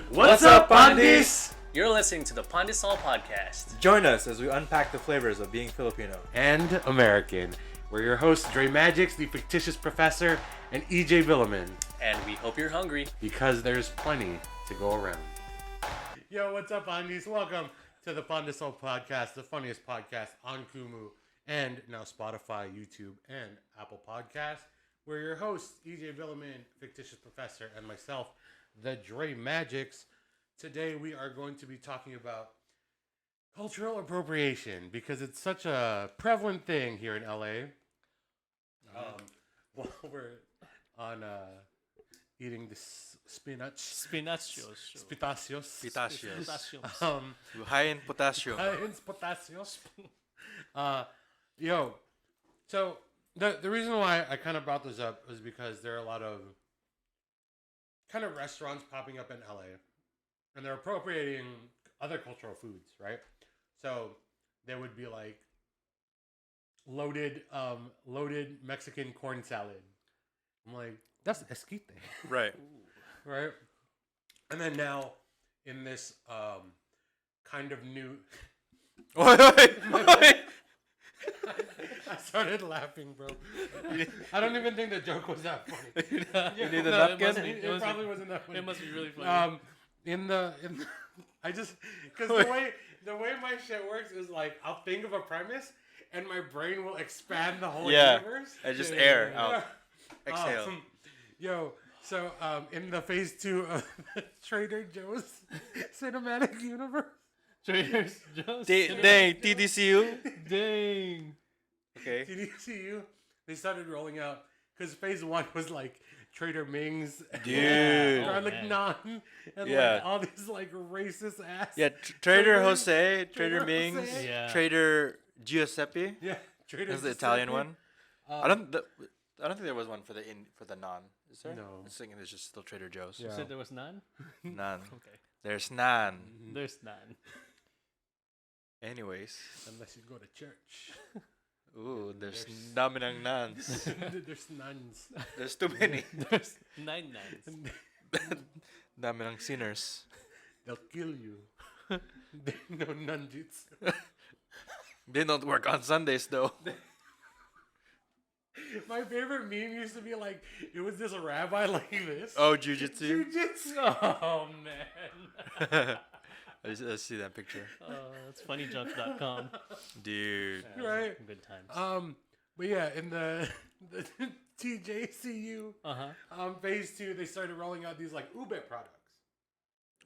What's up, Pandeez? You're listening to the Pandesoul podcast. Join us as we unpack the flavors of being Filipino and American. We're your hosts, Dre Magix, the fictitious professor, and EJ Villeman. And we hope you're hungry. Because there's plenty to go around. Yo, what's up, Pandeez? Welcome to the Pandesoul podcast, the funniest podcast on Kumu and now Spotify, YouTube, and Apple Podcasts. We're your hosts, EJ Villeman, fictitious professor, and myself, the Dre Magix. Today we are going to be talking about cultural appropriation because it's such a prevalent thing here in LA. While we're on eating this spitacios. high in potassium. Potasios. So the reason why I kind of brought this up is because there are a lot of kind of restaurants popping up in LA. And they're appropriating other cultural foods, right? So there would be like loaded Mexican corn salad. I'm like, that's esquite. Right. Right? And then now in this kind of new Wait. I started laughing, bro. I don't even think the joke was that funny. You need a napkin? It probably wasn't that funny. It must be really funny. I just because the way my shit works is like I'll think of a premise and my brain will expand the whole universe. And just air out. Exhale. So in the phase 2 of Trader Joe's cinematic universe. Trader Joe's. Dang, TDCU. Dang. Okay. TDCU, they started rolling out because phase 1 was like Trader Ming's, dude, garlic naan, and like all these like racist ass. Yeah, Trader Jose, Trader Ming's, Jose. Trader Giuseppe. Yeah, Trader. That's the Italian one. I don't think there was one for the naan. Is there? No. I was thinking there's just still Trader Joe's. You said there was none? Naan. Okay. There's naan. There's none. Unless Anyways. you go to church. Ooh, there's dami ng nans. There's nuns. There's too many. There's 9 nuns. Dami ng sinners. They'll kill you. They know nunjutsu. They don't work on Sundays though. My favorite meme used to be like, it was this rabbi like this. Oh, jujitsu. Oh, man. I see that picture. It's funnyjunk.com. Dude. Right. Good times. But yeah, in the TJCU phase 2, they started rolling out these like ube products.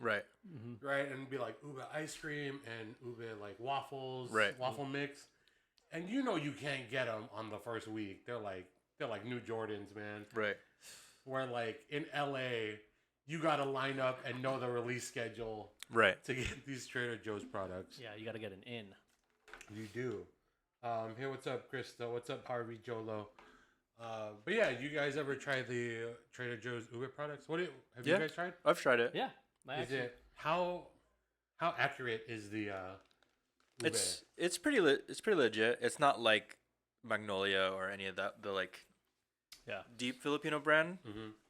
Right. Mm-hmm. Right, and be like ube ice cream and ube like waffles, right. Waffle mix. And you know you can't get them on the first week. They're like new Jordans, man. Right. Where like in LA, you gotta line up and know the release schedule. Right. To get these Trader Joe's products. Yeah, you gotta get an in. You do. Hey, what's up, Krista? What's up, Harvey Jolo? But yeah, you guys ever tried the Trader Joe's Ube products? Have you guys tried? I've tried it. Yeah. How accurate is the Ube? It's pretty legit. It's not like Magnolia or any of that the like deep Filipino brand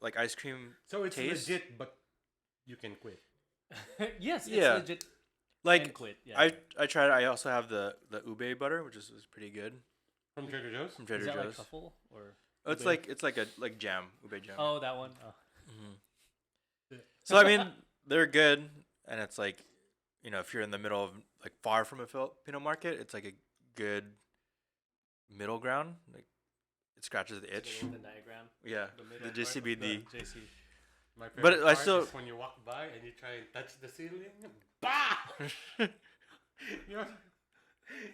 like ice cream. So it's taste. legit, but you can quit. Yes, it's legit. Like quit. Yeah. I tried it. I also have the ube butter, which is pretty good. From Trader Joe's? From Trader Is that Joe's. like truffle or? Oh, it's like a jam, ube jam. Oh, that one. Oh. So I mean, they're good, and it's like, you know, if you're in the middle of like far from a Filipino market, it's like a good middle ground. Like it scratches the itch. The diagram. Yeah, the JCBD. JC. My favorite But I part still is when you walk by and you try and touch the ceiling, bah! you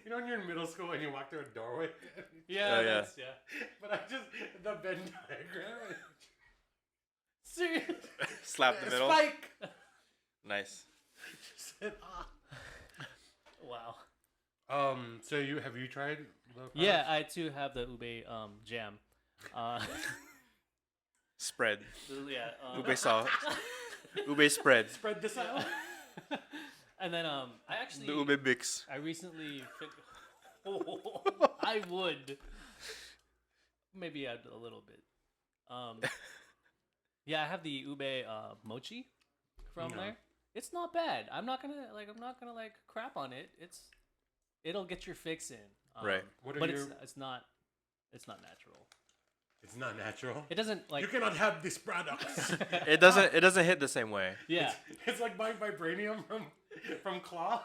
know when you're in middle school and you walk through a doorway? Yeah. But I just, the Venn diagram. Serious? Slap the middle. Spike! Nice. Just said, Wow. So have you tried the products? Yeah, I too have the ube jam. Spread. Yeah. Ube sauce. Ube spread. Spread this out. And then I actually The ube bix. I recently I would maybe add a little bit. Yeah, I have the ube mochi from there. It's not bad. I'm not gonna crap on it. It'll get your fix in. Right. But it's not natural. It's not natural. It doesn't You cannot have these products. It doesn't hit the same way. Yeah. It's like buying vibranium from Claw.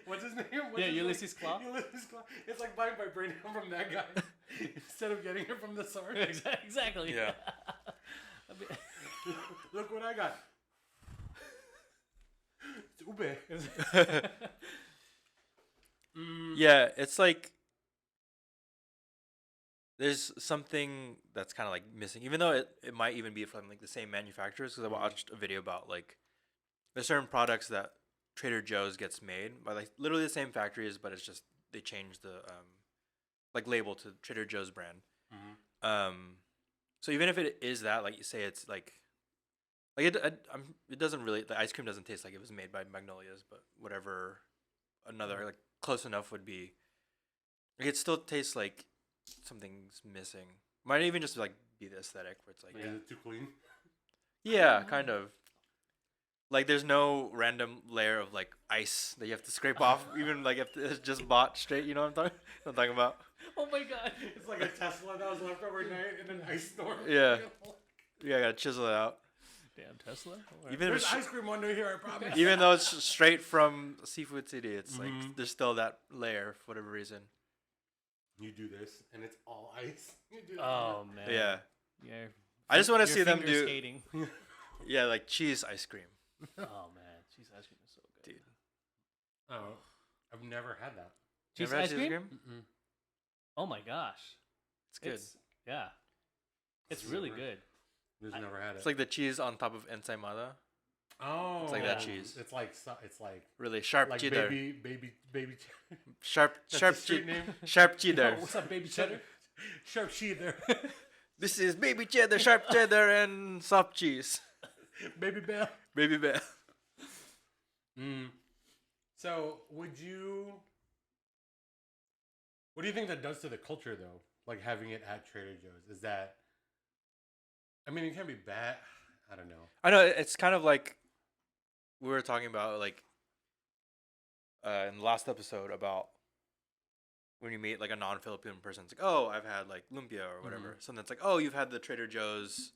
What's his name? Ulysses Claw. Ulysses Claw. It's like buying vibranium from that guy instead of getting it from the source. Exactly. Yeah. Look what I got. It's ube. Yeah, it's like there's something that's kind of like missing, even though it might even be from like the same manufacturers. Because I watched a video about like there's certain products that Trader Joe's gets made by like literally the same factories, but it's just they change the like label to Trader Joe's brand. So even if it is that, like you say, it's like it doesn't really, the ice cream doesn't taste like it was made by Magnolia's, but whatever another like close enough would be. Like it still tastes like something's missing. Might even just like be the aesthetic where it's like Is it too clean? yeah, kind of. Like there's no random layer of like ice that you have to scrape off, even like if it's just bought straight. You know what I'm talking about? Oh my god! It's like a Tesla that was left overnight in an ice storm. Yeah, yeah, I gotta chisel it out. Damn Tesla. Even There's ice cream under here, I promise. even though it's straight from Seafood City, it's like there's still that layer for whatever reason. You do this, and it's all ice. You do that. Oh man. Yeah. Yeah. I just want to Your see them finger do skating. yeah, like cheese ice cream. Oh man, cheese ice cream is so good. Dude. Oh, I've never had that. Cheese Never had ice cream? Mm-mm. Oh my gosh. It's good. Yeah. It's really good. Just never had it. It's like the cheese on top of ensaimada. Oh, It's like that cheese. It's like Really sharp like cheddar. baby. Sharp That's sharp the street cheddar. name? Sharp cheddar. Oh, what's up, baby cheddar? Sharp cheddar. This is baby cheddar, sharp cheddar, and soft cheese. Baby Bell. Baby Bell. So, what do you think that does to the culture, though? Like having it at Trader Joe's, is that? I mean, it can be bad. I don't know. I know it's kind of like we were talking about like in the last episode about when you meet like a non-Filipino person. It's like, oh, I've had like lumpia or whatever. So then it's like, oh, you've had the Trader Joe's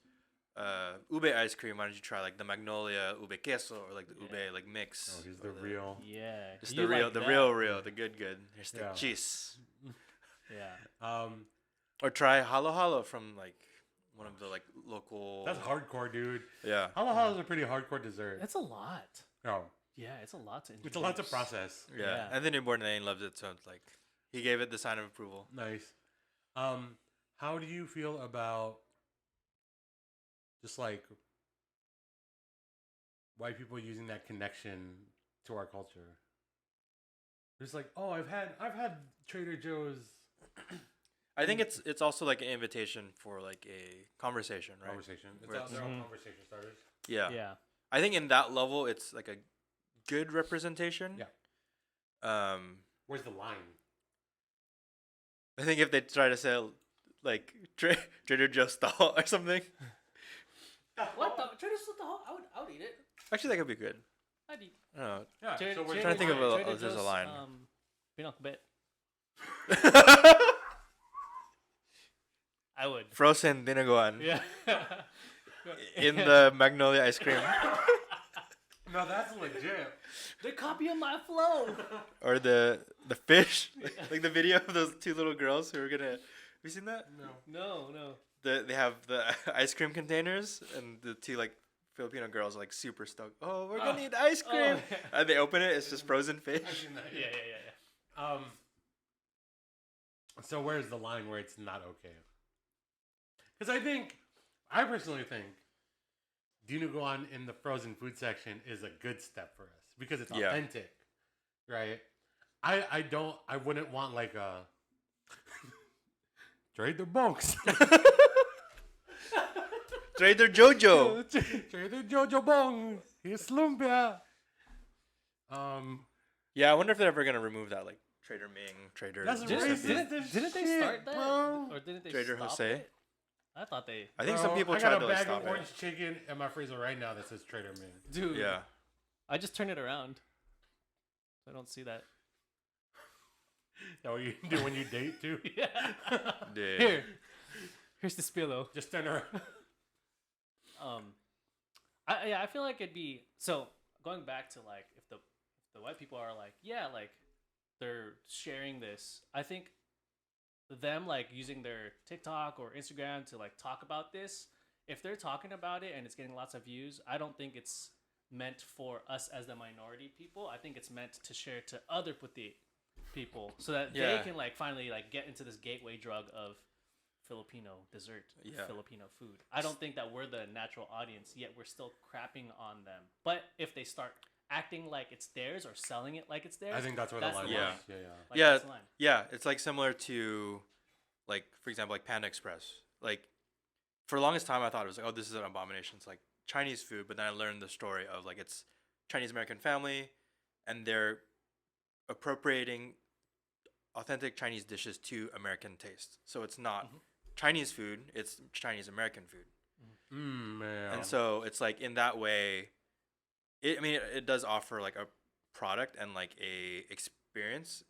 ube ice cream. Why don't you try like the Magnolia ube queso or like the ube like mix? Oh, he's the real. Yeah. Just You the real, like the that? real, the good. Here's the Yeah. cheese. Yeah. Or try halo halo from like one of the like local. That's hardcore, dude. Yeah. Halo Halo is a pretty hardcore dessert. That's a lot. Oh, Yeah, it's a lot to introduce. it's a lot to process. Yeah. Yeah. Anthony Bourdain loves it, so it's like he gave it the sign of approval. Nice. How do you feel about just like white people using that connection to our culture? It's like, oh, I've had Trader Joe's. I think it's also like an invitation for like a conversation, right? Conversation. It's Where all, it's- they're all conversation starters. Yeah. Yeah. I think in that level, it's like a good representation. Yeah. Where's the line? I think if they try to sell like Trader Joe's style or something, What the? Trader Joe's I would eat it. actually that could be good. I'd eat. I don't know. Yeah. Trader- so we're Trader- trying to think of Trader there's a Joe's, line. Pinakbet. I would. Frozen dinuguan Yeah. in the Magnolia ice cream, No, that's legit. They're copying my flow. or the fish, like the video of those two little girls who are gonna. Have you seen that? No. No. They have the ice cream containers, and the two like Filipino girls are like super stoked. Oh, we're gonna eat ice cream, and they open it. It's just frozen fish. I've seen that. Yeah. So where's the line where it's not okay? Because I personally think dinuguan in the frozen food section is a good step for us because it's Yeah. authentic, right? I wouldn't want like a Trader Bonks. Trader Jojo. Trader Jojo Bong. Here's lumpia. Yeah, I wonder if they're ever gonna remove that, like Trader Ming, Trader. That's Giuseppe. racist. Didn't they Shit, start that? bro. Or didn't they Trader stop Jose? it? I thought they. I think Bro, some people I tried got to a like bag stop of orange it. chicken in my freezer right now that says Trader Man. Dude. Yeah. I just turn it around. I don't see that. That what you do when you date too? Yeah. Dude. Here's the spillo. Just turn around. I feel like it'd be so going back to like if the white people are like like they're sharing this. I think them like using their TikTok or Instagram to like talk about this. If they're talking about it and it's getting lots of views, I don't think it's meant for us as the minority people. I think it's meant to share to other puti people so that they can like finally like get into this gateway drug of Filipino dessert, Filipino food. I don't think that we're the natural audience yet. We're still crapping on them. But if they start acting like it's theirs or selling it like it's theirs, I think that's where the line is. line. Yeah. Like, Yeah, that's the line. yeah. It's like similar to, like for example, like Panda Express. Like for the longest time, I thought it was like, oh, this is an abomination. It's like Chinese food, but then I learned the story of like it's Chinese American family, and they're appropriating authentic Chinese dishes to American taste. So it's not Chinese food; it's Chinese American food. Man. And so it's like in that way, it does offer like a product and like a experience,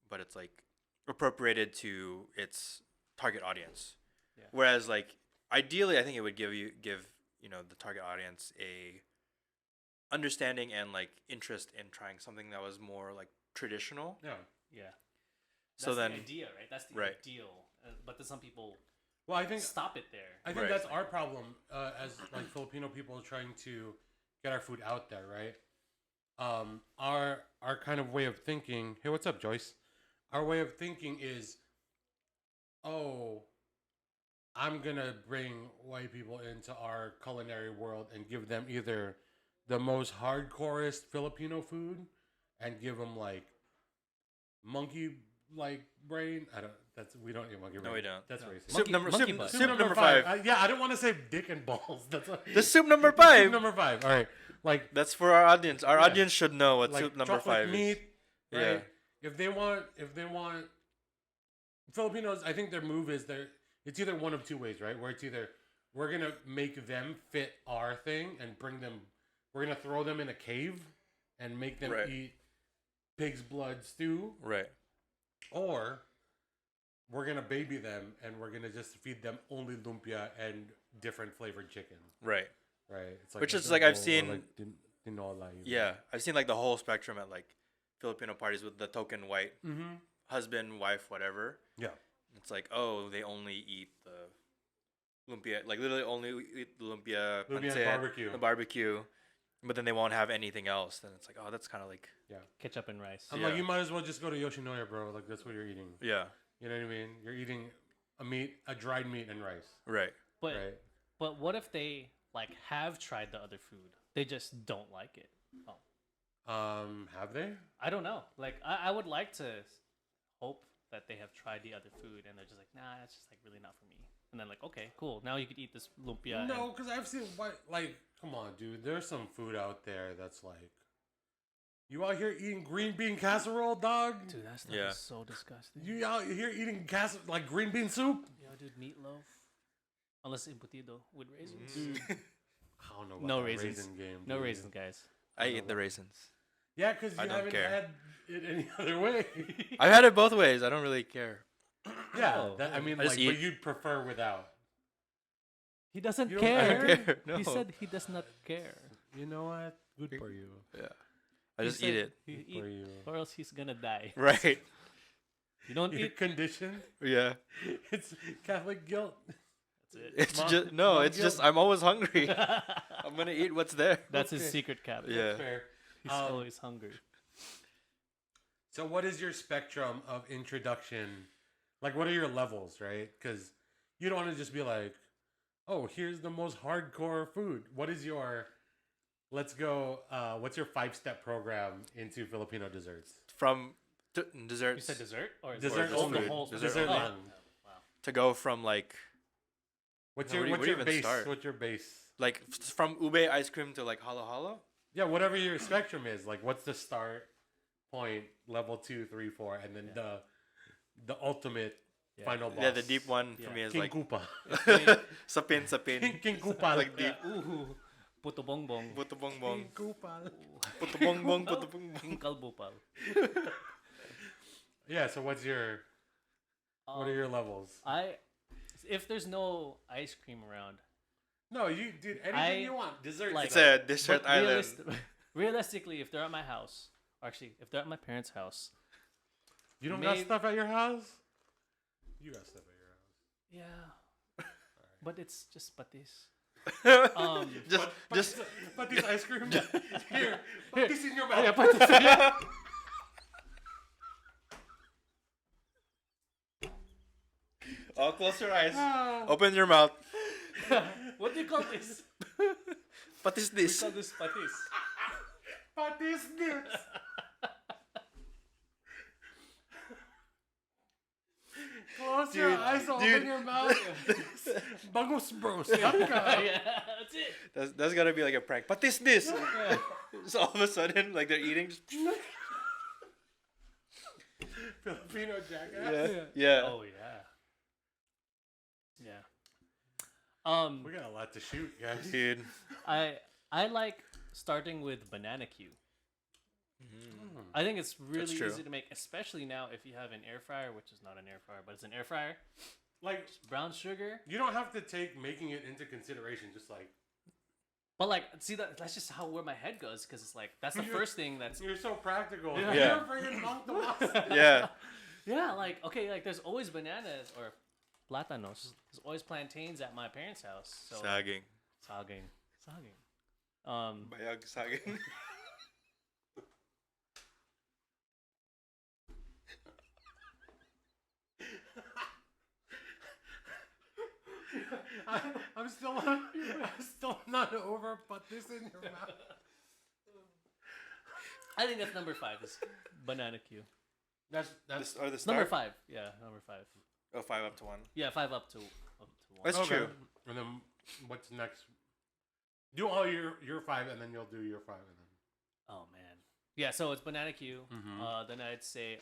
but it's like appropriated to its target audience. Yeah. Whereas like ideally, I think it would give the target audience a understanding and like interest in trying something that was more like traditional. Yeah. Yeah. So That's then, the idea, right? That's the right. ideal. But then some people Well, I think stop it there. I think Right. that's our problem as like Filipino people trying to get our food out there, right? Our kind of way of thinking. Hey, what's up, Joyce? Our way of thinking is, oh, I'm gonna bring white people into our culinary world and give them either the most hardcorest Filipino food and give them like monkey like brain. We don't eat monkey brain. No, we don't. That's racist. Soup number monkey butt. soup number 5. Yeah, I don't want to say dick and balls. That's what, The soup number 5. Soup number 5. All right, like That's for our audience. Our Yeah. audience should know what like soup number chocolate 5 meat, is. right? Yeah. If they want Filipinos, I think their move is it's either one of two ways, right? Where it's either we're gonna make them fit our thing and we're gonna throw them in a cave and make them Right. eat pig's blood stew, Right. or we're gonna baby them and we're gonna just feed them only lumpia and different flavored chicken, Right. right? It's Which is like I've adobo or seen- like tinola, even. Yeah. I've seen like the whole spectrum at like Filipino parties with the token white Mm-hmm. husband, wife, whatever. Yeah. It's like, oh, they only eat the lumpia, like literally only eat the lumpia, Lumpia and pancit, barbecue. the barbecue, but then they won't have anything else. Then it's like, oh, that's kind of like, Ketchup and rice. I'm Yeah. like, you might as well just go to Yoshinoya, bro. Like that's what you're eating. yeah, You know what I mean? You're eating a dried meat and rice, right. But right? but what if they like have tried the other food? They just don't like it. Oh, Have they? I don't know. Like I would like to hope that they have tried the other food and they're just like, nah, that's just like really not for me. And then like, okay, cool. Now you could eat this lumpia. No, because I've seen come on, dude. There's some food out there that's like, you out here eating green bean casserole, dog. Dude, that stuff Yeah. is so disgusting. You out here eating like green bean soup? Yo, dude, meatloaf. Unless embutido with raisins. Dude, I don't know. About No that raisins. Raisin game, No dude. raisins, guys. I eat the raisins. Yeah, because you I don't haven't care. had it any other way. I've had it both ways. I don't really care. Yeah, Oh, I mean, I just like, but eat- you'd prefer without. He doesn't You don't care. care. No. He said he does not care. You know what? Good for you. Yeah, I He just said eat it. He Good for eat, you. or else he's gonna die. Right. You don't You're eat. conditioned. Yeah. It's Catholic guilt. That's it. It's Mom- just no. mom It's just guilt. I'm always hungry. I'm gonna eat what's there. That's his Okay. secret cabinet. Yeah. Fair. He's Um, always hungry. So, what is your spectrum of introduction? Like, what are your levels, right? Because you don't want to just be like, oh, here's the most hardcore food. What is your, let's go, what's your 5-step program into Filipino desserts? From You desserts said dessert or is Dessert it just only. the whole Dessert Dessert only. lang. Wow. to go from like What's Where your, do you- what's where do you your even base? start? What's your base? from ube ice cream to like halo halo. Yeah, whatever your spectrum is. Like, what's the start point, level 2, 3, 4, and then the ultimate Final boss. Yeah, the deep one for Yeah. me is King like Koopa. sapin. King Koopa. Like deep. Ooh, puto bongbong. Puto bong bong. King Koopa. Puto bong bong. Puto bong bong. King kalbupal. Yeah. So what are your levels? If there's no ice cream around, No, you dude. Anything you want. Dessert. like- It's a dessert but island. realistically, if they're at my house, or actually, if they're at my parents' house, You don't got Maybe- stuff at your house? You got stuff at your house. yeah, but it's just patis. just Put these ice cream. Here. Put this in your mouth. Yeah, patis. oh, close your eyes. Ah. Open your mouth. What do you call this? What is We this? call this patis. What is this? Close your Dude, eyes, open dude. your mouth. Bangus bros. Yeah, that's it. That's gotta be like a prank. What is this? So all of a sudden, like they're eating. Just, Filipino jackass. yeah. Oh yeah. Yeah. We got a lot to shoot, guys. Dude. I like starting with banana Q. I think it's really true. easy to make, especially now if you have an air fryer, which is not an air fryer, but it's an air fryer. Like, Brown sugar, you don't have to take making it into consideration. Just like, but like, see that's just how where my head goes, because it's like that's the You're- first thing that's you're so practical. Yeah. Yeah. You're freaking monk to us. Yeah. yeah, like okay, like there's always bananas or platanos. There's always plantains at my parents' house. So Saging. saging. Bayag saging. I'm still not over. Put this in your mouth. I think that's number 5 is banana Q. That's Or the It's number start? 5. Yeah, number 5. Oh, 5 up to 1. Yeah, 5 up to 1. That's okay. true. And then what's next? Do all your 5, and then you'll do your 5, and then. Oh man. Yeah, so it's banana Q. Mhm. Then I'd say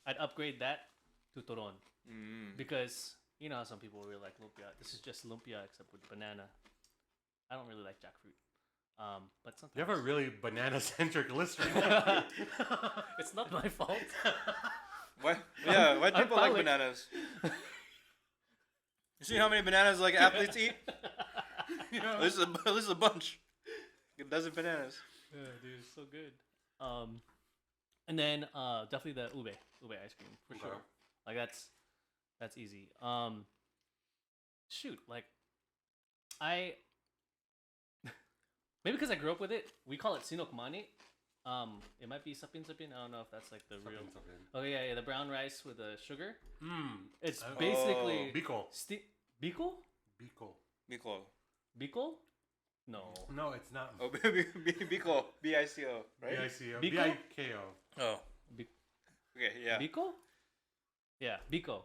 I'd upgrade that to toron because you know how some people really like lumpia. This is just lumpia except with banana. I don't really like jackfruit. But sometimes You have a really banana-centric list right now. it's not my fault. Why? Yeah, why do I'm people like fine with- bananas? You see how many bananas like athletes eat? You know? This is a bunch. A dozen bananas. Yeah, dude, it's so good. And then definitely the ube ice cream for Okay. sure. Like that's easy. Shoot, like I maybe because I grew up with it, we call it sinokmani. It might be sapin. I don't know if that's like the real. Something. Oh yeah, the brown rice with the sugar. It's Oh. basically Bicol. biko. Bicol. Bicol. Biko? No. No, it's not. Oh, Bicol. B-I-C-O, right? B-I-C-O. Bicol? B-I-K-O. Oh. Bi- Okay, yeah. Biko? Yeah, biko.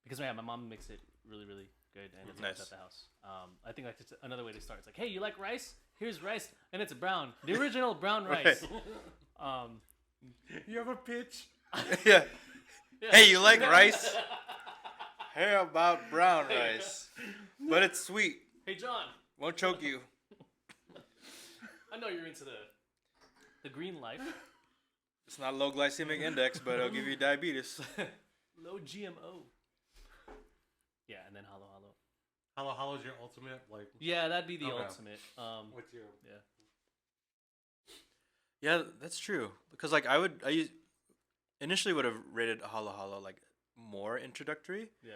Because my mom makes it really, really good, and it's always Nice. at the house. I think like it's another way to start. It's like, hey, you like rice? Here's rice, and it's brown, the original brown rice. You have a pitch? Yeah. Hey, you like rice? How about brown rice? But it's sweet. Hey, John, Won't choke you. I know you're into the green life, It's not low glycemic index, but it'll give you diabetes. low GMO. Yeah, and then halo. Hello, Hello's your ultimate? Like, Yeah, that'd be the Okay. ultimate. what's your... Yeah. Yeah, that's true. Because like initially would have rated Halo Halo like more introductory, Yeah.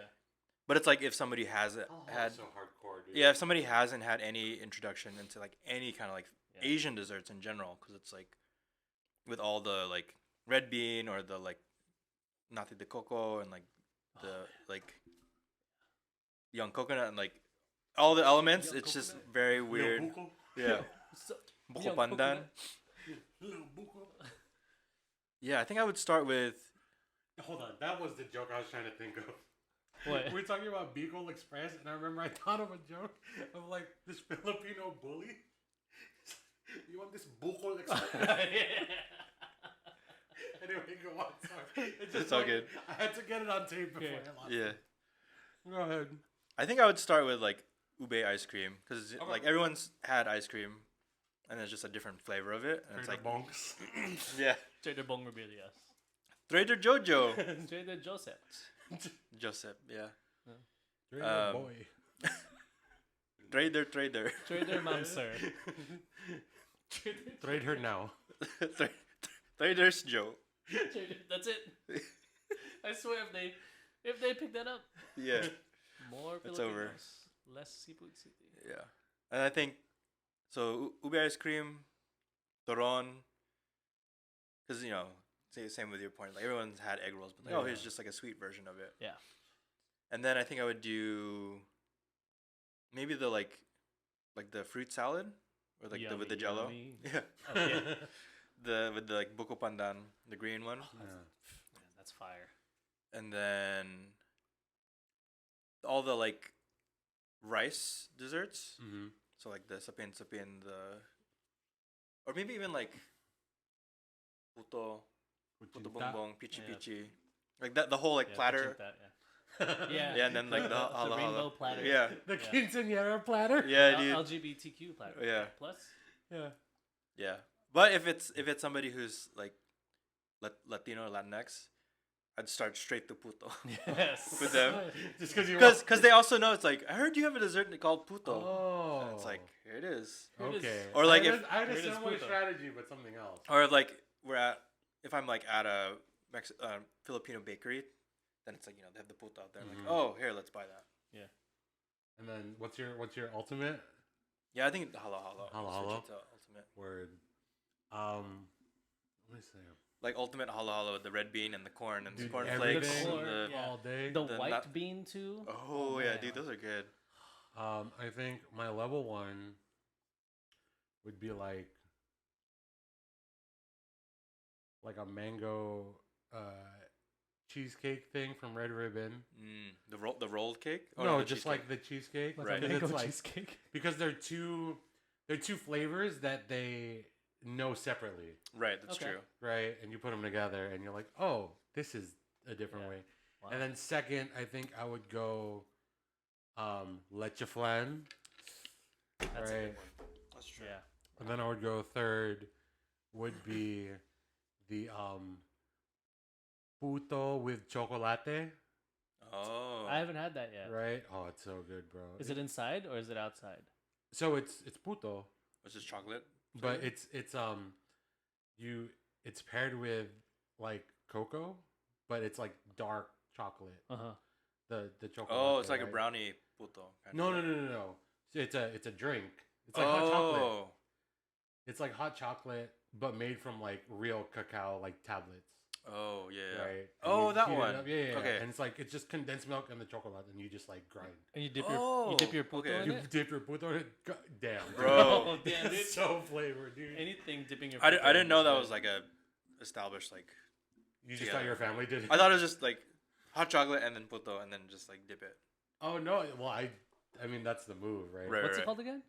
but it's like if somebody hasn't Oh, had so hardcore, dude. yeah, if somebody hasn't had any introduction into like any kind of like Yeah. Asian desserts in general, because it's like with all the like red bean or the like nati de coco and like the like young coconut and like all the elements, Young it's just coconut? very Little weird. buko? Yeah. So, Buko young pandan. coconut. Little buko? Yeah, I think I would start with Hold on, that was the joke I was trying to think of. What? We were talking about Bicol Express, and I remember I thought of a joke of like this Filipino bully. You want this Bicol Express? Anyway, go on. Sorry. It's just It's funny good. I had to get it on tape before I lost Yeah. it. Go ahead. I think I would start with like ube ice cream because like everyone's had ice cream, and it's just a different flavor of it. And it's like bonks. yeah, Trader Bong Rebellious. Trader Jojo, Trader Joseph. Joseph, yeah, Trader boy. Trader, Trader Mamser. Trade her now. Trader's Joe. That's it. I swear if they pick that up, Yeah, more It's Filipinos, over. less Seafood City. yeah, and I think so. Ube ice cream, toron, because same with your point. Like everyone's had egg rolls, but like, here's just like a sweet version of it. Yeah. And then I think I would do maybe the like the fruit salad or like with the jello. Yummy. Yeah. Oh, yeah. With the like buko pandan, the green one. That's fire. And then all the like rice desserts. Mm-hmm. So like the sapin, or maybe even like puto bongbong, pichi Yeah. pichi. Like that, the whole like platter. Yeah. Yeah, and then like the hala rainbow hala. platter. Yeah. The quinceañera platter. Yeah, dude. LGBTQ platter. Yeah. Plus. Yeah. Yeah, but if it's somebody who's like Latino or Latinx, I'd start straight to puto Yes. with them Just because you. because they also know it's like I heard you have a dessert called puto. Oh. And it's like here it is. Here it is. Okay. Or like I had a Here it is similar puto. strategy, but something else. Or if like if I'm like at a Filipino bakery, then it's like they have the puto out there. I'm like, oh, here, let's buy that. Yeah. And then what's your ultimate Yeah, I think the hala hala. Hala Switch hala? it to ultimate. word? Let me see. Like ultimate hala hala with the red bean and the corn and the Dude, corn everything, flakes. The corn, the- yeah. all day. The The white nut- bean too. Oh yeah, man. dude, those are good. I think my level 1 would be like a mango cheesecake thing from Red Ribbon. The rolled cake. Oh, no, the just cheesecake. like the cheesecake. Right. Because Mango it's like cheesecake. because they're two flavors that they know separately, Right, that's Okay. true. right? And you put them together, and you're like, oh, this is a different Yeah. way. Wow. And then second, I think I would go leche flan, That's a right? good one. That's true. Yeah. And then I would go third would be the puto with chocolate, Oh. I haven't had that yet. right? Oh, it's so good, bro. Is it inside or is it outside? So it's puto, It's just chocolate. but it's paired with like cocoa, but it's like dark chocolate. Uh huh. The chocolate. Oh, it's like a right? brownie puto. kind No, of. no. So it's a drink. It's like hot chocolate. Oh. It's like hot chocolate, but made from like real cacao, like tablets, Oh yeah. right? And Oh, you that heat it one. up. Yeah. Okay. And it's just condensed milk and the chocolate, and you just like grind. And you dip Oh, your puto okay. in You it. dip your puto in it. Damn, dude. Bro. Oh, damn, It's dude. so flavored, dude. Anything dipping your. I puto didn't in know is that good. was like a established like. You just Yeah. thought your family did it? I thought it was just like hot chocolate and then puto and then just like dip it. Oh no! Well, I mean that's the move, right? Right. What's it called again?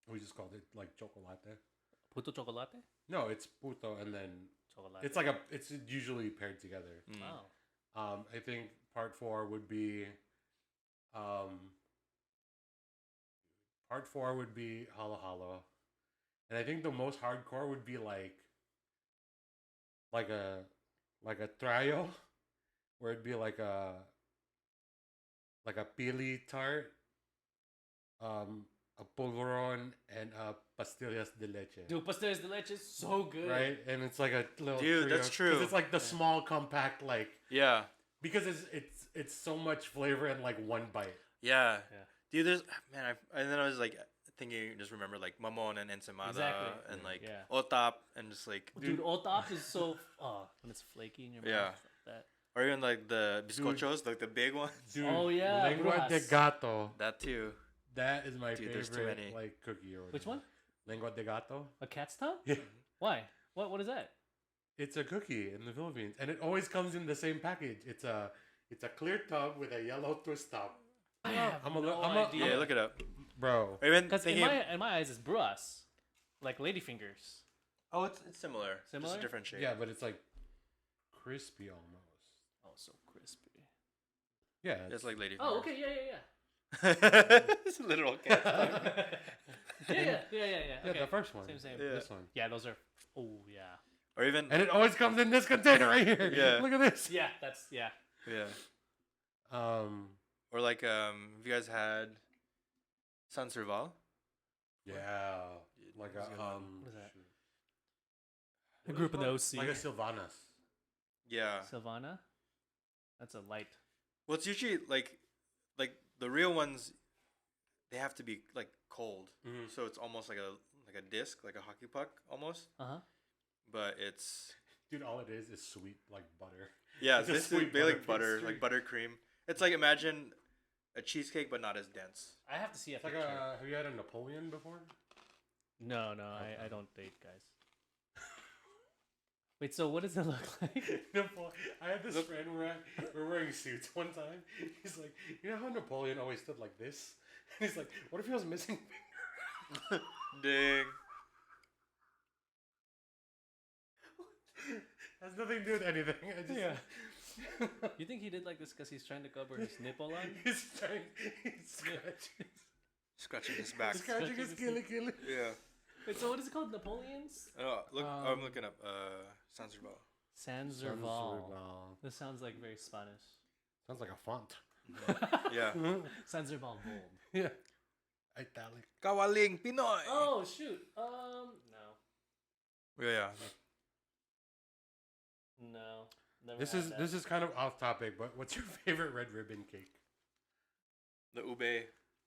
We just called it like chocolate. Puto chocolate. No, it's puto, and then Chocolate. it's usually paired together. Mm. Wow. I think part 4 would be halo halo, and I think the most hardcore would be like a trio, where it'd be like a pili tart, a polvoron, and a pastillas de leche. Dude, pastéis de leche is so good. Right, and it's like a little Dude, trio, that's true. 'cause it's like the small, compact, like Yeah. because it's so much flavor in like one bite. Yeah. Yeah. Dude, there's and then I was like thinking, just remember like mamon and ensaymada Exactly. and like Yeah. otap and just like Dude, otap is so when it's flaky in your Yeah. mouth. That. or even like the bizcochos, like the big ones. Dude, Oh, yeah, lengua de brujas. gato. That too. That is my Dude, there's too favorite many. like cookie or whatever. Which one? Lengua de gato. A cat's tongue? Yeah, Why? What is that? it's a cookie in the Philippines, and it always comes in the same package. It's a clear tub with a yellow twist top. I have I'm a no li- I'm a- idea. Yeah, look it up. Bro, Or even Because in thinking. my eyes, it's brujas, like ladyfingers. Oh, it's similar. Similar? Just a different shape. yeah, but it's like crispy almost. Oh, so crispy. Yeah, It's like lady. Oh, fingers. okay, yeah. It's a literal cat. Yeah. Yeah, Okay. the first one. Same. Yeah. This one. Yeah, those are. Oh, yeah. Or even And it always comes in this container right here. Yeah. Look at this. Yeah, that's yeah. yeah. Or Or like have you guys had San Serval? yeah, like a It's a good one. What is that? shoot. I grew up in the OC. Like a Sylvanas. Yeah. Savannah. That's a light. Well, it's usually like the real ones. They have to be like cold, Mhm. so it's almost like a disc, like a hockey puck almost. But it's Dude, all it is sweet like butter. yeah, It's a this is sweet they like butter butter, pastry. like buttercream. It's like imagine a cheesecake, but not as dense. I have to see a It's like picture. have you had a Napoleon before? No, Okay. I don't date guys. Wait, so what does it look like? I had this Look- friend we're wearing suits one time. He's like, you know how Napoleon always stood like this? And he's like, what if he was missing? Dang. Has nothing to do with anything. I just You think he did like this because he's trying to cover his nipple on? he's Scratching his back. scratching his killy. Yeah. Wait, so what is it called? Napoleons? Oh, look, I'm looking up San Serval. Sanzerval. This sounds like very Spanish. Sounds like a font. Yeah. Sanzerval bold. Yeah. Italic. Kawaling Pinoy. Oh shoot. No. Yeah. No. Never This had is that. this is kind of off topic, but what's your favorite red ribbon cake? The ube,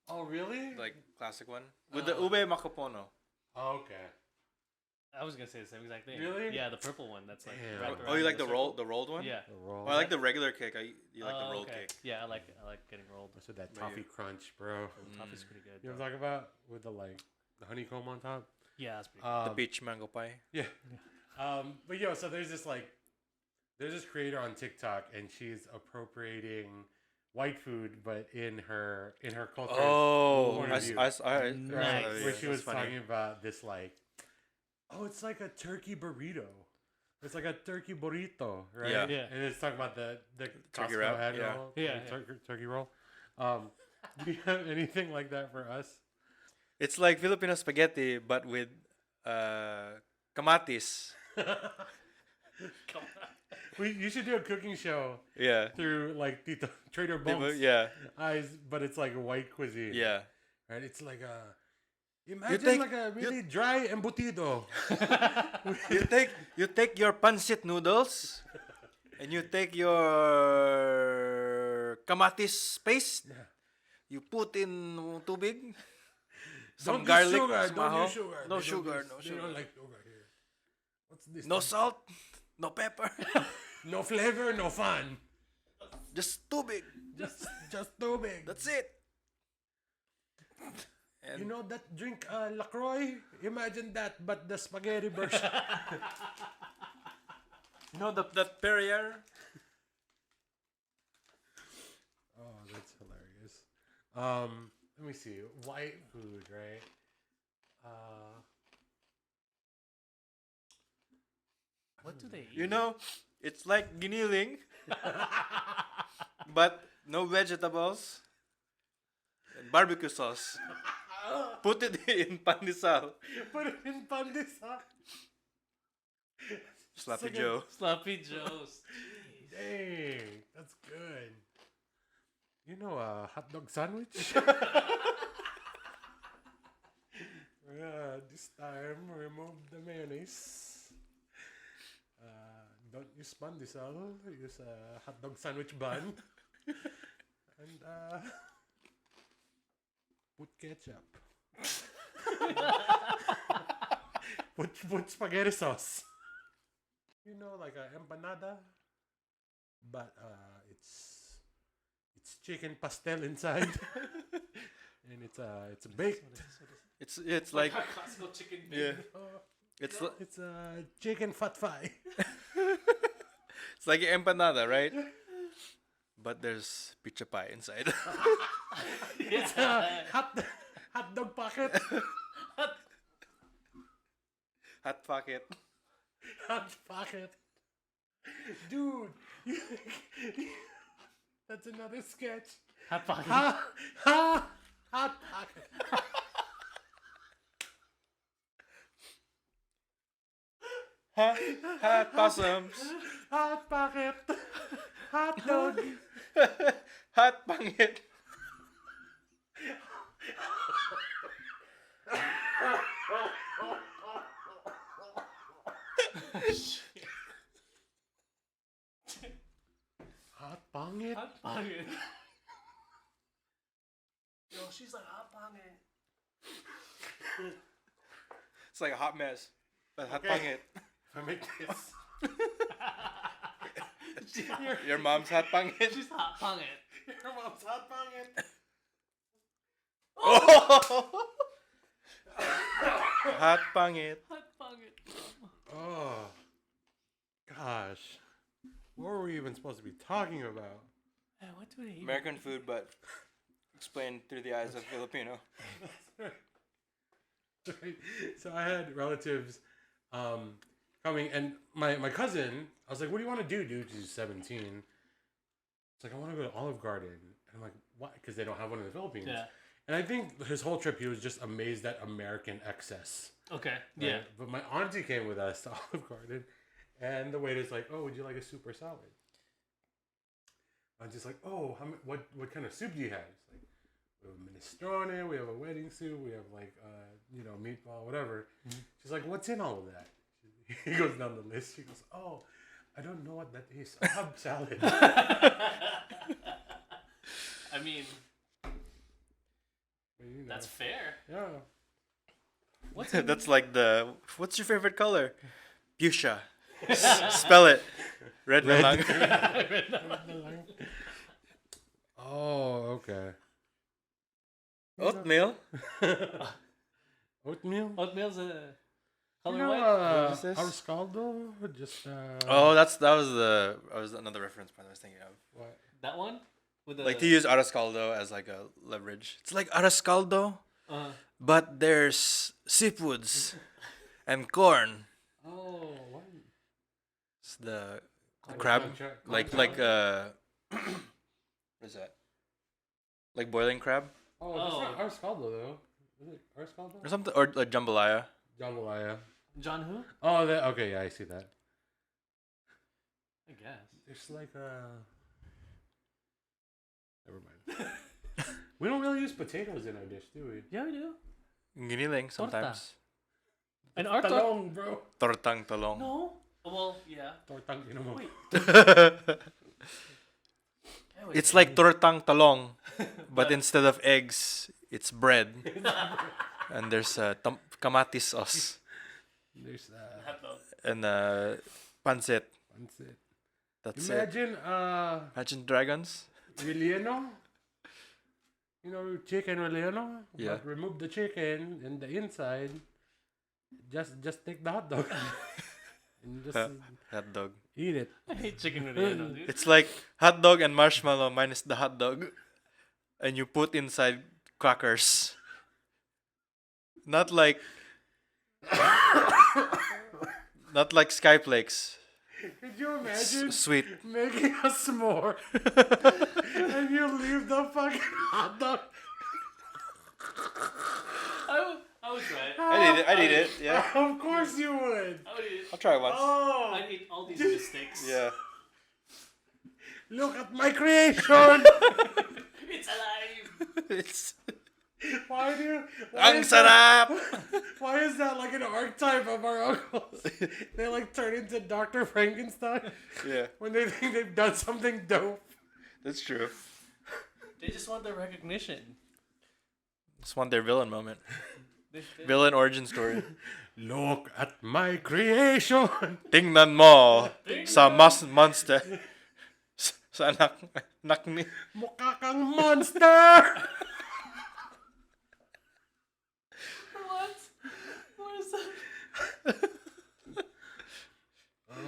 Oh really? like classic one with the ube macapono. Oh, okay. I was gonna say the same exact thing. Really? Yeah, the purple one. That's like. Damn. wrapped Oh, around you like in a the circle. rolled one? Yeah. The roll. Well, I like the regular cake. You like the Oh, rolled okay. cake. Yeah, I like getting rolled. What's with that But toffee crunch, bro? Toffee's pretty good. You know though. what I'm talking about? With the the honeycomb on top. Yeah, that's pretty good. The peach mango pie. Yeah. But so there's this creator on TikTok, and she's appropriating white food, but in her culture. Oh, point I, of view. Nice. Where she was that's funny. talking about this it's like a turkey burrito. It's like a turkey burrito, right? Yeah. Yeah. And it's talking about the Turkey Costco wrap, ad yeah. roll, Yeah, turkey roll. Do you have anything like that for us? It's like Filipino spaghetti, but with kamatis. You should do a cooking show Yeah. through like Tito, Trader People- Bumps Yeah. eyes, but it's like a white cuisine. Yeah. Right? It's like imagine take- like a really dry embutido. You take your pancit noodles, and you take your kamatis paste. Yeah. You put in tubig, Don't some use garlic, sugar, some don't ajo. use sugar. No They don't sugar, use- no They sugar. don't like sugar here. What's this? No salt, no pepper, No flavor, no fun. just tubig. Just too big. That's it. And You know that drink LaCroix? Imagine that, but the spaghetti version. you know that Perrier. Oh, that's hilarious. Let me see. White food, right? What do they eat? You know, it's like giniling, but no vegetables. And barbecue sauce. Put it in pandesal. Put it in pandesal. Sloppy Like a- Joe. Sloppy Joes. Dang, that's good. You know a hot dog sandwich? This time, remove the mayonnaise. Don't use pandesal. Use a hot dog sandwich bun. And put ketchup. put spaghetti sauce. You know, like a empanada, but it's chicken pastel inside, and it's baked. It's like Costco chicken. yeah. Uh, It's it's a chicken fat fry. it's like an empanada, right? But there's pizza pie inside. It's a hot dog pocket. Hot pocket. Hot pocket. Dude, that's another sketch. Hot pocket. Hot pocket. Hot possums. Hot pocket. Hot dog. Hot pangit. Hot pangit. Hot pocket. Yo, she's like hot pocket. It's like a hot mess. But hot Okay. pangit. If I make this. Your mom's hot pangit. She's hot pocket. Your mom's hot pangit. Hot pangit. Hot pocket. Oh, gosh. What were we even supposed to be talking about? Hey, what do they eat? American food, but explained through the eyes of Filipino. Right. So I had relatives coming, and my cousin, I was like, what do you want to do, dude? She's 17. It's like, I want to go to Olive Garden. And I'm like, why? Because they don't have one in the Philippines. Yeah. And I think his whole trip, he was just amazed at American excess. Okay. Right? Yeah. But my auntie came with us to Olive Garden, and the waiter's like, oh, would you like a soup or salad? I'm just like, oh, what kind of soup do you have? It's like, we have a minestrone, we have a wedding soup, we have like, meatball, whatever. Mm-hmm. She's like, what's in all of that? He goes down the list. She goes, oh, I don't know what that is. I have salad. I mean, You know. that's fair. Yeah. What's That's like what's your favorite color? Fuchsia. Spell it. Red. Red. Lang. Oh, okay. Oatmeal. Oatmeal? Oatmeal's a color You know, white? What is this? Arroz caldo? Just, Oh, that was another reference point I was thinking of. what? That one? With the Like to use arroz caldo as like a leverage. It's like arroz caldo, but there's seafoods and corn. Oh, what? It's the Like crab, concha- like concha? what is that? Like boiling crab Oh, it's Oh. not arroz caldo, though. Is it arroz caldo? or something, or like jambalaya. Jambalaya. John who? Oh, okay, yeah, I see that. I guess. It's like never mind. We don't really use potatoes in our dish, do we? Yeah, we do. Giniling sometimes. And our Talong, bro. Tortang talong. No. Well, yeah. Tortang, you know. Wait. It's like tortang talong, but instead of eggs, it's bread. And there's kamatis sauce There's and pancit. That's it. That's it. Imagine Imagine dragons. relleno. You know, chicken relleno. Yeah. But remove the chicken and the inside. Just take the hot dog and just Hot dog. eat it. I hate chicken relleno, dude. It's like hot dog and marshmallow minus the hot dog, and you put inside crackers. Not like Skyflakes. Could you imagine Sweet. making a s'more and you leave the fucking hot dog? I was right. I did it. Yeah. Of course you would. I would eat. I'll try once. Oh, I'd eat all these mistakes. Yeah. look at my creation. It's alive. It's Why ang is that, sarap. why is that like an archetype of our uncles? They like turn into Dr. Frankenstein Yeah, when they think they've done something dope. that's true. They just want the recognition. Just want their villain moment. They- Villain origin story. Look at my creation. Tingnan mo sa monster. Sa anak ni. Mukha kang monster. What? What is that?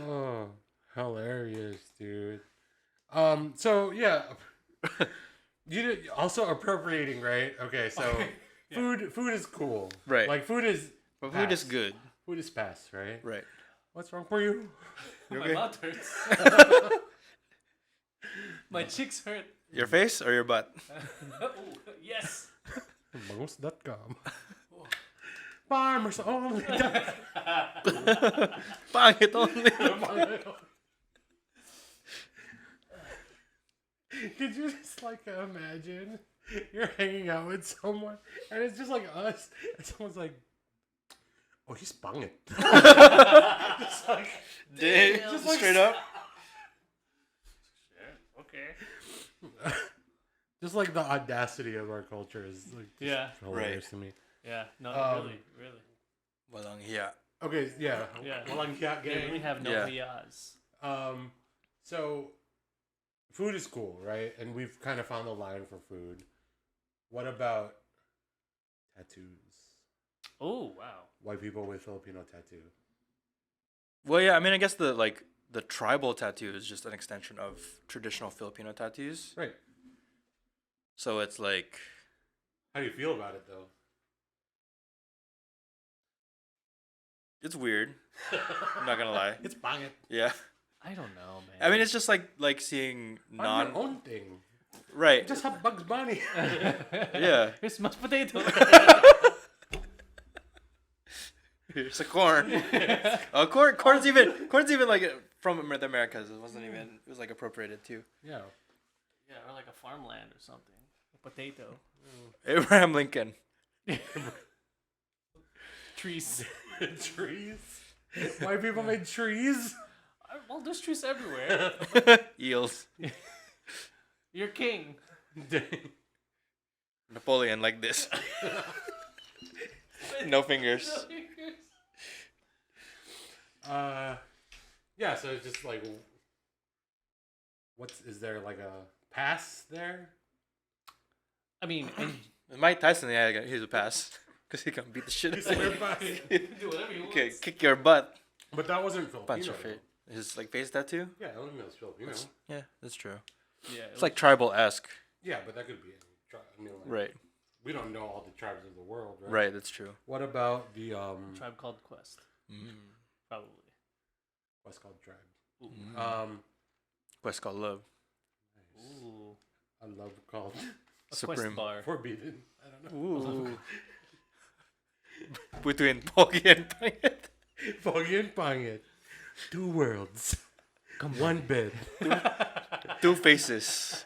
Oh, hilarious, dude. So yeah, you did also appropriating, right? Okay, so food is cool, Right. Like food is But food is pass. good. Food is pass, right? Right. What's wrong for you? My okay? mouth hurts. My cheeks hurt. Your face or your butt? Oh, yes. Bangus.com. Farmers only. Pangit only. Could you just like imagine you're hanging out with someone and it's just like us and someone's like, oh, he's bangit. Just like, Damn, Just just straight up. Okay. just like the audacity of our culture is like just Yeah. hilarious to me. Yeah. No, really. Walang hiya. Okay, yeah. Yeah. Walang hiya They really gang. have no Yeah. riyas. So food is cool, right? And we've kind of found the line for food. What about tattoos? Oh, wow. White people with Filipino tattoo. Well, yeah. I mean, I guess the tribal tattoo is just an extension of traditional Filipino tattoos. Right. So it's like, How do you feel about it though? it's weird. I'm not gonna lie. It's bangit. Yeah. I don't know, man. I mean, it's just like seeing On your own thing. right. Just have Bugs Bunny. Yeah. Here's mashed potato. Here's a corn. Oh, corn's even like from the Americas. It wasn't even. It was like appropriated too. Yeah. Yeah, or like a farmland or something. A potato. Abraham Lincoln. Trees. Trees. White people made trees. Well, there's trees everywhere. Eels. You're king. Napoleon like this. No fingers. Yeah, so it's just like, is there like a pass there? I mean, and Mike Tyson, yeah, he's a pass because he can beat the shit out of you. do whatever he wants. Okay, kick your butt. But that wasn't Filipino. Punch your face. His like face tattoo. Yeah, I don't think that was Filipino. Yeah, that's true. Yeah, It's like tribal-esque. Yeah, but that could be any tribe. I mean, like, Right. We don't know all the tribes of the world, right? Right, that's true. What about the tribe called Quest. Probably. what's called tribe? Ooh. Quest called love. Nice. Ooh. A love called A Supreme. Quest bar. forbidden. I don't know. Ooh. Between Pogi and Pangit. Foggy and Pangit. Two worlds. One bed. Two faces.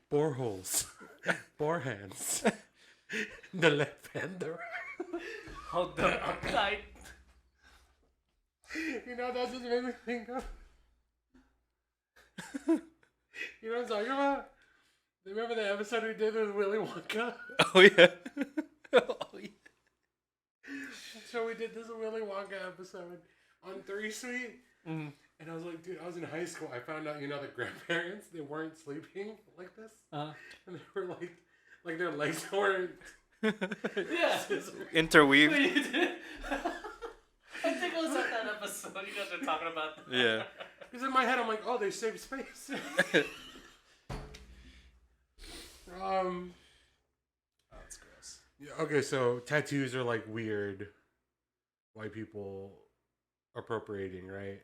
4 holes. 4 hands. The left hand, the right. Hold them up tight. You know, that just made me think of. You know what I'm talking about? Remember the episode we did with Willy Wonka? Oh yeah. Oh yeah. So we did this Willy Wonka episode on 3 Suite. Mm-hmm. And I was like, dude, I was in high school. I found out, the grandparents, they weren't sleeping like this. Uh-huh. And they were like their legs weren't. Yeah. Interweave. Wait, you did? I think it was at that episode you guys were talking about. Yeah. Because in my head, I'm like, oh, they save space. Oh, that's gross. Yeah, okay, so tattoos are like weird white people appropriating, right?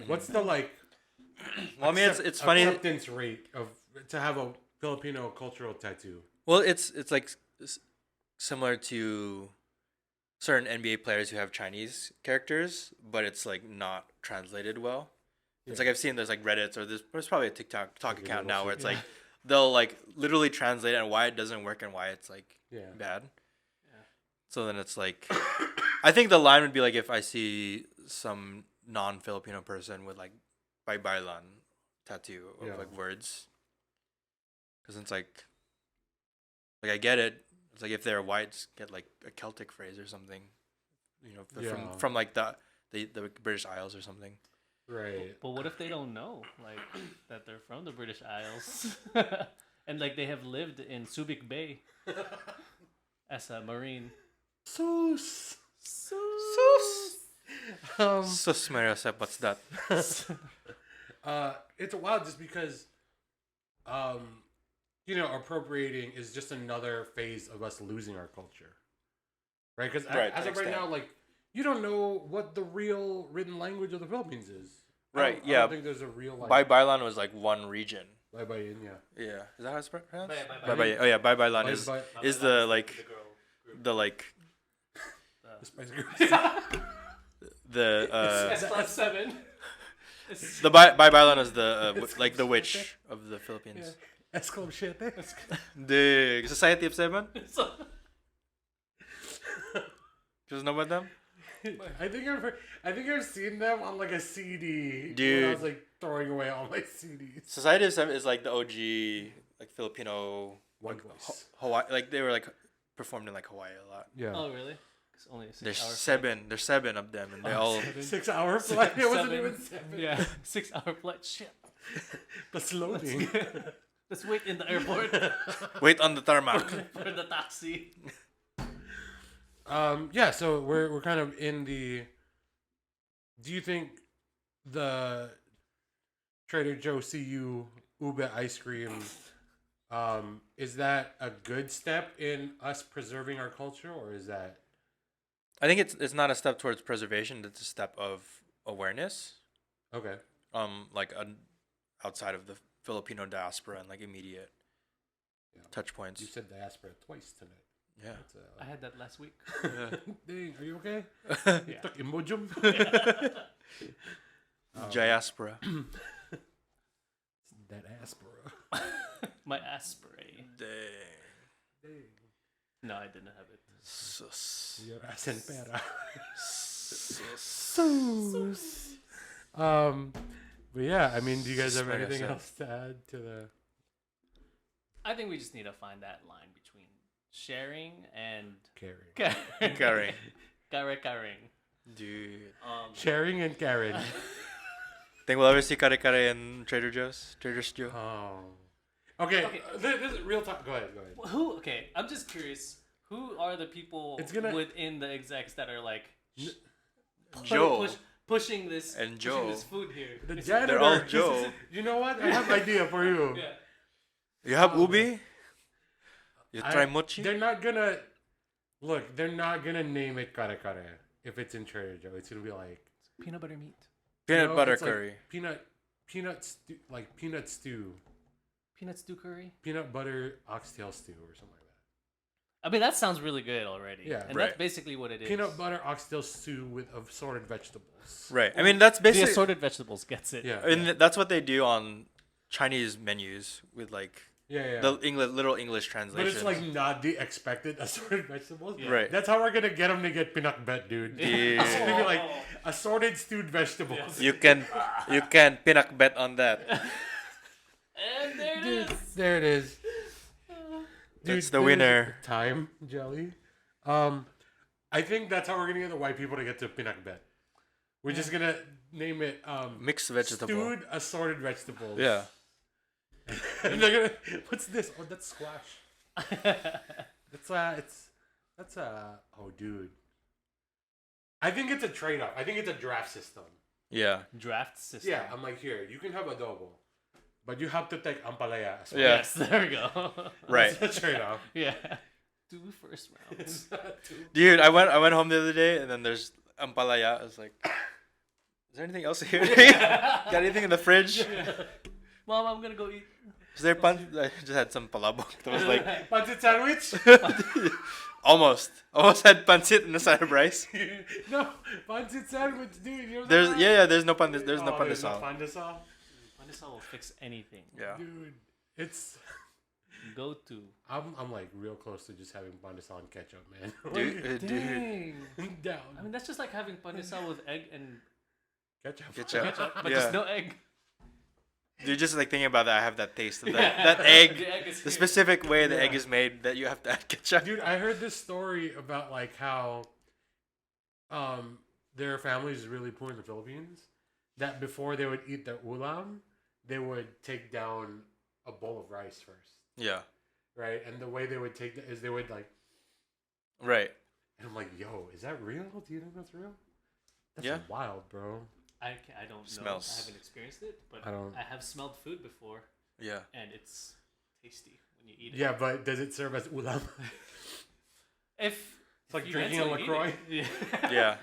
What's the Well, I mean, it's funny. acceptance rate of to have a Filipino cultural tattoo? Well, it's like similar to certain NBA players who have Chinese characters, but it's like not translated well. It's like I've seen there's like Reddits or there's probably a TikTok account now where it's like they'll like literally translate it and why it doesn't work and why it's like bad. Yeah. So then it's like I think the line would be like if I see some non-Filipino person with like "Bye Bailan" tattoo of like words, because it's like I get it. It's like if they're whites, get like a Celtic phrase or something, from like the British Isles or something. Right. But what if they don't know, like, that they're from the British Isles, and like they have lived in Subic Bay as a Marine? Sus. Sus Maria Sep, what's that? It's wild just because, appropriating is just another phase of us losing our culture, right? Because as of right now, like, you don't know what the real written language of the Philippines is. Right. I don't think there's a real like. Baybayin was like one region. Baybayin, yeah. Yeah. Is that how it's pronounced? Baybayin. Oh yeah, Baybayin is the like the girl group. the like The Spice Girls. the S+7. the Baybayin is the like the witch of the Philippines. S Club shit. The Society of Seven. So, Just know about them? I think I've seen them on like a CD. Dude. When I was like throwing away all my CDs. Society of Seven is like the OG like Filipino One like, voice. Hawaii, like they were like performed in like Hawaii a lot. Yeah. oh really? It's only a 6 There's hour there's seven of them and they all 6 hour flight. It wasn't even 7. Yeah, 6 hour flight. Shit. But loading. Let's wait in the airport wait on the tarmac. for the taxi. Yeah, so we're kind of in the. Do you think the Trader Joe CU ube ice cream is that a good step in us preserving our culture, or is that? I think it's not a step towards preservation, it's a step of awareness. Okay. Like outside of the Filipino diaspora and like immediate touch points. You said diaspora twice tonight. Yeah. I had that last week. Dang, are you okay? You took Imodium? Diaspora. That aspera. My aspray. Dang. No, I didn't have it. Sus. Your asen pera. Sus. But yeah, I mean, do you guys have Suspect anything asen. else to add to the? I think we just need to find that line between sharing and Caring. Caring. caring. Dude. Sharing and Karen. Think we'll ever see kare kare in Trader Joe's? Trader Joe? Oh. Okay. This is real talk. Go ahead. Who? Okay, I'm just curious. Who are the people within the execs that are like Joe. pushing this And pushing Joe. this food here? The janitor. They're all Joe. You know what? I have an idea for you. Yeah. You have ubi? You try mochi? They're not gonna look. They're not gonna name it kare kare if it's in Trader Joe. It's gonna be like Peanut butter meat. Peanut butter it's like curry. peanut stew, like peanut stew, Peanut stew curry. peanut butter oxtail stew or something like that. I mean, that sounds really good already. Yeah. And Right. that's basically what it is. Peanut butter oxtail stew with assorted vegetables. Right. I mean, that's The basically. assorted vegetables gets it. Yeah. I mean, that's what they do on Chinese menus with like Yeah. the little English But translations. it's like not the expected assorted vegetables. Yeah. Right. That's how we're gonna get them to get pinakbet, dude. Yeah. It's gonna be like assorted stewed vegetables. You can pinakbet on that. And there it Dude, is. there it is. That's the there's winner. Time jelly. I think that's how we're gonna get the white people to get to pinakbet. We're just gonna name it Mixed vegetable. stewed assorted vegetables. Yeah. And they're gonna. What's this? Oh, that's squash. That's oh, dude. I think it's a trade-off. I think it's a draft system. Yeah. Draft system. Yeah, I'm like, here, you can have adobo, but you have to take ampalaya as well. Yeah. Yes, there we go. Right. That's a trade-off. Yeah. 2 first rounds. Dude, I went home the other day and then there's ampalaya. I was like, is there anything else here? Got anything in the fridge? Mom, I'm gonna go eat. Is there I just had some palabok. That was like Pancit sandwich? almost had pancit and a side of rice. No, pancit sandwich, dude. You know There's that? there's no pandesal. There's no There's no pandesal. pandesal? Pandesal will fix anything. Yeah. Dude, it's. Go to. I'm like real close to just having pandesal and ketchup, man. Dude. Dang. Down. I mean, that's just like having pandesal with egg and Ketchup. ketchup, but Yeah. just no egg. Dude, just like thinking about that, I have that taste of that egg. The egg is The here. specific way the Yeah. egg is made that you have to add ketchup. Dude, I heard this story about like how there are families really poor in the Philippines that before they would eat their ulam, they would take down a bowl of rice first. Yeah. Right? And the way they would take that is they would like, Right. and I'm like, yo, is that real? Do you think that's real? That's Yeah. wild, bro. I don't know. Smells. I haven't experienced it, but I don't- I have smelled food before, Yeah. and it's tasty when you eat it. Yeah, but does it serve as ulam? If It's like you drinking a mentally eat LaCroix. it. Yeah. Yeah.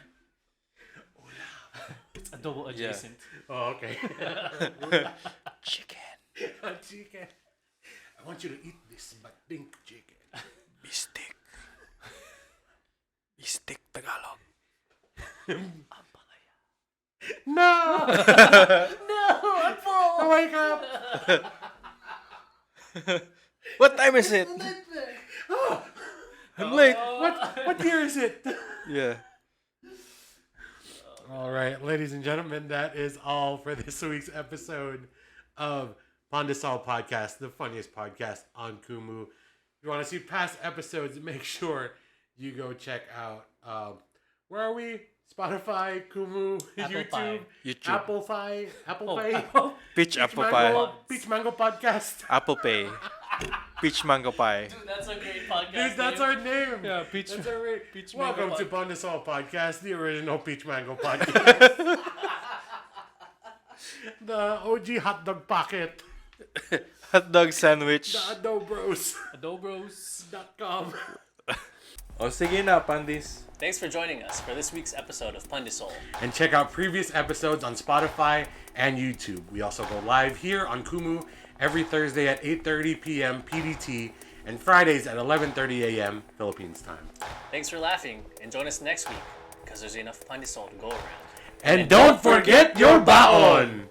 Adobo adjacent. Oh, okay. Chicken. Chicken. I want you to eat this, but think chicken. Bistik. Bistik Tagalog. No! No, I'm full. Wake up! What time is it? I'm late. What year is it? Yeah. All right, ladies and gentlemen, that is all for this week's episode of Pandesoul Podcast, the funniest podcast on Kumu. If you want to see past episodes, make sure you go check out, where are we? Spotify, Kumu, YouTube, Apple Pie, Peach Apple Pie. Peach Mango Podcast. Apple Pay. Peach Mango Pie. Dude, that's a great podcast. Dude, that's our name. Yeah, Peach. That's our name. Peach Welcome Mango to Pandesoul Podcast, the original Peach Mango Podcast. The OG hot dog pocket. Hot dog sandwich. The Adobros. Adobros.com. O sige na, Pandeez. Thanks for joining us for this week's episode of Pandesoul. And check out previous episodes on Spotify and YouTube. We also go live here on Kumu every Thursday at 8:30 p.m. PDT and Fridays at 11:30 a.m. Philippines time. Thanks for laughing, and join us next week because there's enough Pandesoul to go around. And don't forget your baon!